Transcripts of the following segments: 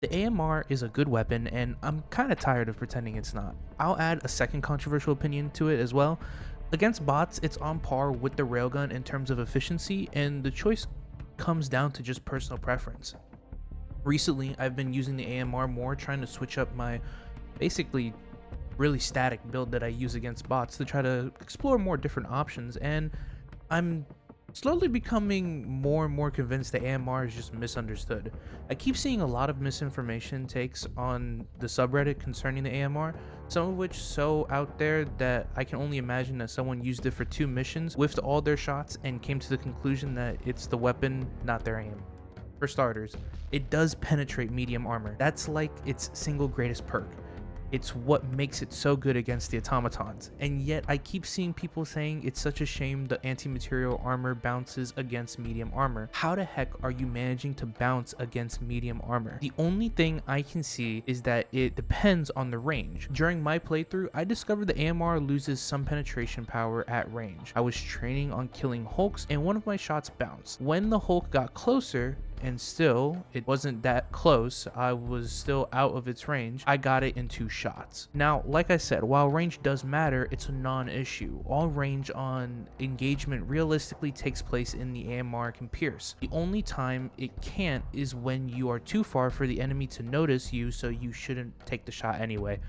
The AMR is a good weapon, and I'm kinda tired of pretending it's not. I'll add a second controversial opinion to it as well. Against bots, it's on par with the railgun in terms of efficiency, and the choice comes down to just personal preference. Recently, I've been using the AMR more, trying to switch up my basically really static build that I use against bots to try to explore more different options, and I'm slowly becoming more and more convinced that AMR is just misunderstood. I keep seeing a lot of misinformation takes on the subreddit concerning the AMR, some of which so out there that I can only imagine that someone used it for 2 missions, whiffed all their shots, and came to the conclusion that it's the weapon, not their aim. For starters, it does penetrate medium armor. That's like its single greatest perk. It's what makes it so good against the automatons, and yet I keep seeing people saying it's such a shame the anti-material armor bounces against medium armor. How the heck are you managing to bounce against medium armor? The only thing I can see is that it depends on the range. During my playthrough, I discovered the AMR loses some penetration power at range. I was training on killing hulks, and one of my shots bounced. When the hulk got closer, and still it wasn't that close, I was still out of its range, I got it in 2 shots. Now, like I said, while range does matter, it's a non-issue. All range on engagement realistically takes place in the AMR can pierce. The only time it can't is when you are too far for the enemy to notice you, so you shouldn't take the shot anyway.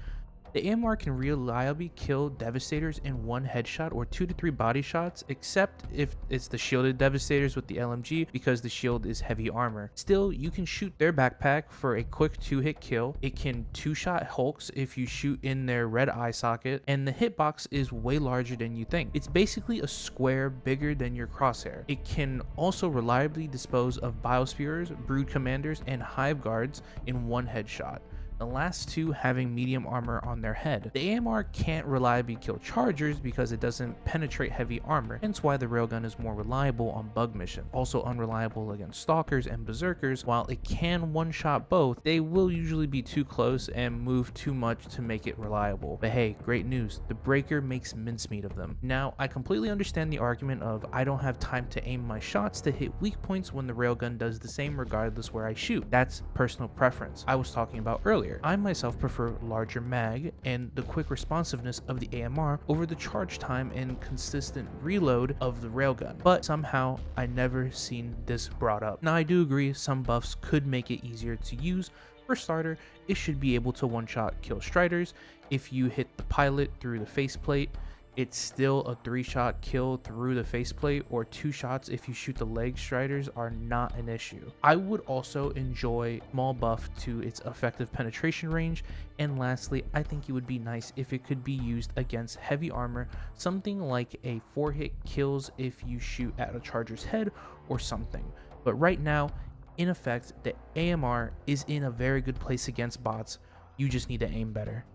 The AMR can reliably kill Devastators in 1 headshot or 2 to 3 body shots, except if it's the shielded Devastators with the LMG because the shield is heavy armor. Still, you can shoot their backpack for a quick 2-hit kill. It can 2-shot Hulks if you shoot in their red eye socket, and the hitbox is way larger than you think. It's basically a square bigger than your crosshair. It can also reliably dispose of Biospheres, Brood Commanders, and Hive Guards in 1 headshot, the last 2 having medium armor on their head. The AMR can't reliably kill chargers because it doesn't penetrate heavy armor, hence why the railgun is more reliable on bug missions. Also unreliable against stalkers and berserkers. While it can one-shot both, they will usually be too close and move too much to make it reliable. But hey, great news, the breaker makes mincemeat of them. Now, I completely understand the argument of I don't have time to aim my shots to hit weak points when the railgun does the same regardless where I shoot. That's personal preference I was talking about earlier. I myself prefer larger mag and the quick responsiveness of the AMR over the charge time and consistent reload of the railgun, but somehow I never seen this brought up. Now, I do agree some buffs could make it easier to use. For starter, it should be able to one-shot kill Striders. If you hit the pilot through the faceplate, it's still a 3-shot kill through the faceplate, or 2 shots if you shoot the leg Striders are not an issue. I would also enjoy small buff to its effective penetration range, and lastly, I think it would be nice if it could be used against heavy armor, something like a 4-hit kills if you shoot at a charger's head or something. But right now, in effect, the AMR is in a very good place against bots. You just need to aim better.